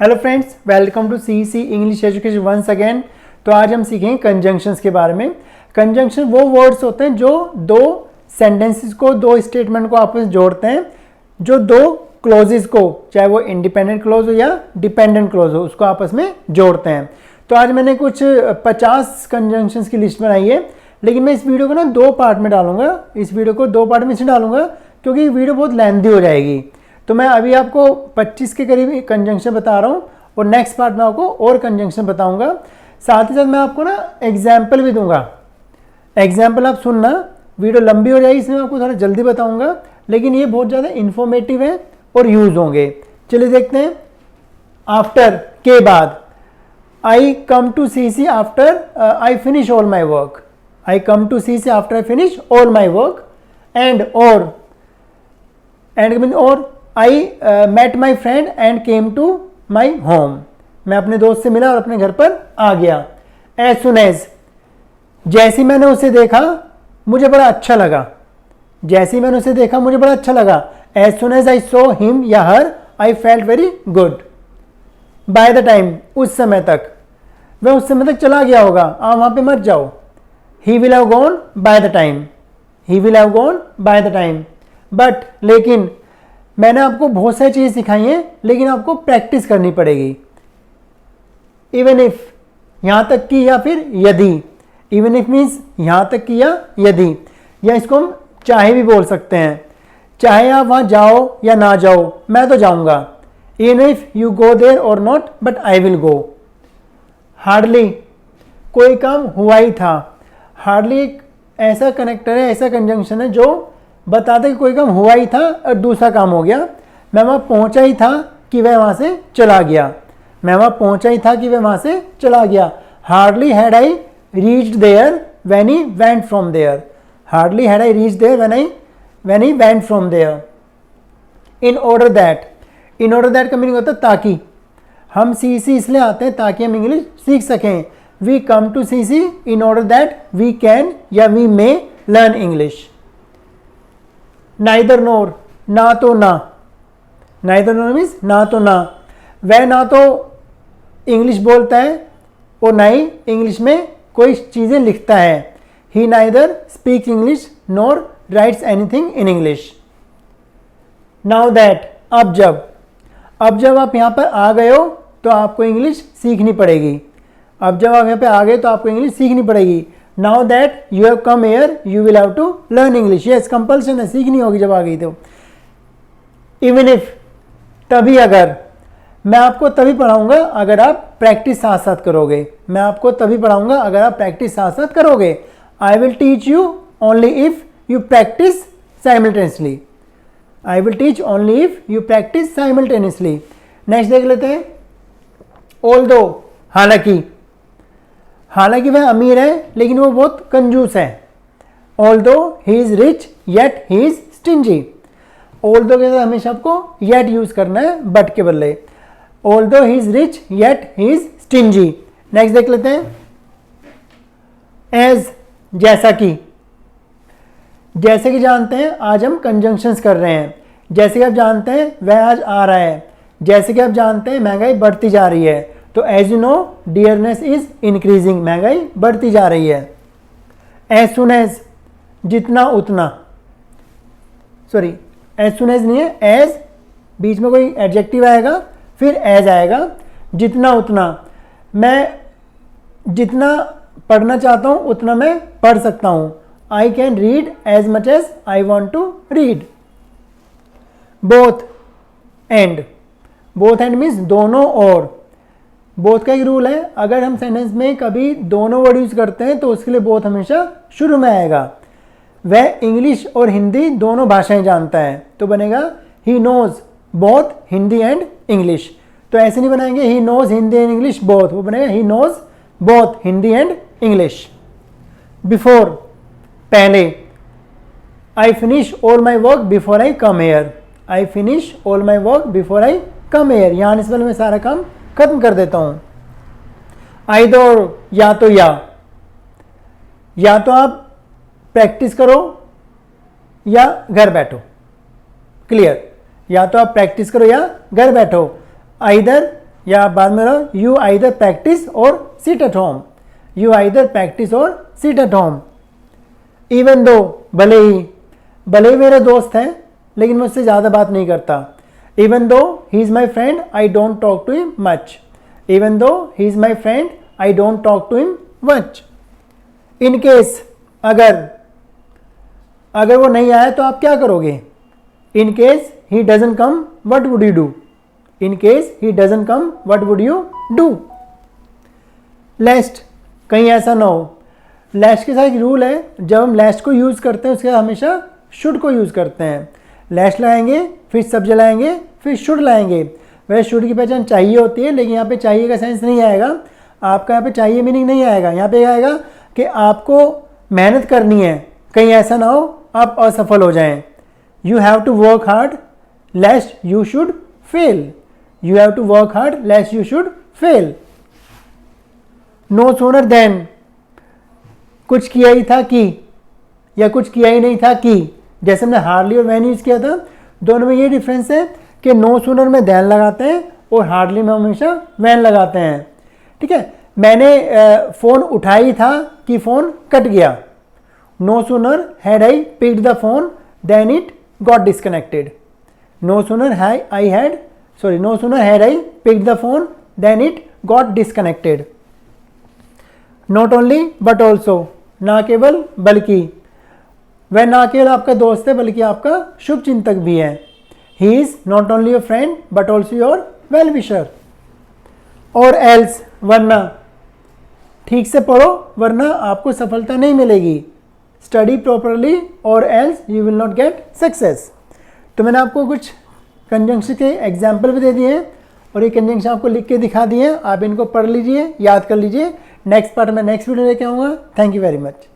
Hello friends, welcome to C English education once again. तो आज हम सीखेंगे कंजंक्शंस के बारे में। कंजंक्शन वो वर्ड्स होते हैं जो दो सेंटेंसेस को, दो स्टेटमेंट को आपस में जोड़ते हैं, जो दो क्लोजेस को, चाहे वो इंडिपेंडेंट क्लोज हो या डिपेंडेंट क्लोज हो, उसको आपस में जोड़ते हैं। तो आज मैंने कुछ 50 कंजंक्शंस की लिस्ट बनाई है, लेकिन मैं इस वीडियो को ना दो पार्ट में डालूंगा। इस वीडियो को दो पार्ट में इसलिए डालूंगा क्योंकि वीडियो बहुत लेंथी हो जाएगी। तो मैं अभी आपको 25 के करीब कंजंक्शन बता रहा हूँ और नेक्स्ट पार्ट में आपको और कंजंक्शन बताऊंगा। साथ ही साथ मैं आपको ना एग्जाम्पल भी दूंगा। एग्जाम्पल आप सुनना, वीडियो लंबी हो जाएगी इसमें आपको थोड़ा जल्दी बताऊंगा, लेकिन ये बहुत ज़्यादा इंफॉर्मेटिव है और यूज होंगे। चलिए देखते हैं। आफ्टर के बाद, I come to see after I finish all my work. I come to see after I finish all my work. And mean और I met my friend and came to my home. मैं अपने दोस्त से मिला और अपने घर पर आ गया। एज सुन एज, जैसे मैंने उसे देखा मुझे बड़ा अच्छा लगा। जैसे मैंने उसे देखा मुझे बड़ा अच्छा लगा। As soon as I saw him या her I felt very good. By the time, उस समय तक, वह उस समय तक चला गया होगा, आप वहां पे मत जाओ। He will have gone by the time. He will have gone by the time. But लेकिन मैंने आपको बहुत सारी चीज़ें सिखाई हैं, लेकिन आपको प्रैक्टिस करनी पड़ेगी। इवन इफ, यहां तक कि या फिर यदि। इवन इफ मीन्स यहां तक कि या यदि, या इसको हम चाहे भी बोल सकते हैं। चाहे आप वहां जाओ या ना जाओ, मैं तो जाऊंगा। Even if you go there और not, but I will go. Hardly, कोई काम हुआ ही था। हार्डली एक ऐसा कनेक्टर है, ऐसा कंजंक्शन है जो बताते कि कोई काम हुआ ही था और दूसरा काम हो गया। मैं वहां पहुंचा ही था कि वह वहां से चला गया। मैं वहां पहुंचा ही था कि वह वहां से चला गया। Hardly had I reached there when he went from there. Hardly had I reached there when he went from there. In order that, in order that का मीनिंग होता है ताकि। हम सी इसलिए आते हैं ताकि हम इंग्लिश सीख सकें। We come to see in order that we can या we may learn English. Neither nor, ना तो ना। नाइदर नोर मीन्स ना तो ना। वह ना तो इंग्लिश बोलता है और ना ही इंग्लिश में कोई चीज़ें लिखता है। He neither speak English nor writes anything in English. Now that, अब जब आप यहाँ पर आ गए हो तो आपको इंग्लिश सीखनी पड़ेगी। अब जब आप यहाँ पे आ गए तो आपको इंग्लिश सीखनी पड़ेगी। Now that you have come here you will have to learn English. Yes, compulsion है, सीखनी होगी जब आ गई तो। इवन इफ, तभी अगर। मैं आपको तभी पढ़ाऊंगा अगर आप प्रैक्टिस साथ साथ करोगे। मैं आपको तभी पढ़ाऊंगा अगर आप प्रैक्टिस साथ साथ करोगे। I will teach you only if you practice simultaneously. I will teach only if you practice simultaneously. Next देख लेते हैं। ऑल्दो, हालांकि वह अमीर है लेकिन वो बहुत कंजूस है। Although he is rich yet he is stingy. Although के साथ हमेशा आपको येट यूज करना है बट के बदले। Although he is rich yet he is stingy. Next देख लेते हैं। एज, जैसा कि जानते हैं आज हम कंजंक्शंस कर रहे हैं। जैसे कि आप जानते हैं वह आज आ रहा है। जैसे कि आप जानते हैं महंगाई बढ़ती जा रही है। तो as you know dearness is increasing, महंगाई बढ़ती जा रही है। एज सुन एज, जितना उतना। सॉरी, एज सुन एज नहीं है, एज बीच में कोई एडजेक्टिव आएगा फिर एज आएगा। जितना उतना, मैं जितना पढ़ना चाहता हूं उतना मैं पढ़ सकता हूं। I can read as much as I want to read. Both and, both and means दोनों और। बोथ का एक रूल है, अगर हम सेंटेंस में कभी दोनों वर्ड यूज करते हैं तो उसके लिए बोथ हमेशा शुरू में आएगा। वह इंग्लिश और हिंदी दोनों भाषाएं जानता है तो बनेगा he knows both Hindi and English. तो ऐसे नहीं बनाएंगे he knows Hindi and English both, वो बनेगा he knows both Hindi and English. Before, पहले। I finish all my work before I come here. I finish all my work before I come here. यहां इस वाले में सारा काम खत्म कर देता हूं। आइदर, या तो आप प्रैक्टिस करो या घर बैठो। क्लियर, या तो आप प्रैक्टिस करो या घर बैठो। आइदर या आप बाद में रहो, यू आइदर प्रैक्टिस और sit at home, you either practice और sit at home. Even though, भले ही मेरे दोस्त हैं लेकिन मुझसे ज़्यादा बात नहीं करता। Even though he is my friend I don't talk to him much, even though he is my friend I don't talk to him much. In case, अगर वो नहीं आया तो आप क्या करोगे? In case he doesn't come what would you do? In case he doesn't come what would you do? Lest, कहीं ऐसा ना हो। लेस्ट के साथ एक रूल है, जब हम लेस्ट को यूज़ करते हैं उसके साथ हमेशा शुड को यूज़ करते हैं। लेस्ट लगाएंगे, फिर सब्जेक्ट लाएंगे, फिर शुड लाएंगे। वैसे शुड की पहचान चाहिए होती है, लेकिन यहाँ पे चाहिए का सेंस नहीं आएगा, आपका यहाँ पे चाहिए मीनिंग नहीं आएगा। यहाँ पे आएगा कि आपको मेहनत करनी है, कहीं ऐसा ना हो आप असफल हो जाएं। You have to work hard lest you should fail, you have to work hard lest you should fail. No sooner than, कुछ किया ही था कि, या कुछ किया ही नहीं था कि। जैसे हमने हार्डली और वैन यूज़ किया था, दोनों में ये डिफरेंस है कि नो सूनर में देन लगाते हैं और हार्डली में हमेशा वैन लगाते हैं। ठीक है, मैंने फ़ोन उठाई था कि फ़ोन कट गया। No sooner had I picked the phone than it got disconnected. No sooner no sooner had I picked the phone than it got disconnected. Not only but also, ना केवल बल्कि। वह ना केवल आपका दोस्त है बल्कि आपका शुभ चिंतक भी है। He is not only your friend but also your well wisher. और एल्स, वरना। ठीक से पढ़ो वरना आपको सफलता नहीं मिलेगी। स्टडी प्रॉपरली और else you will not get success. तो मैंने आपको कुछ कंजंक्शन के एग्जाम्पल भी दे दिए हैं और ये कंजंक्शन आपको लिख के दिखा दिए हैं। आप इनको पढ़ लीजिए, याद कर लीजिए। नेक्स्ट पार्ट में नेक्स्ट वीडियो लेके आऊँगा। Thank you very much.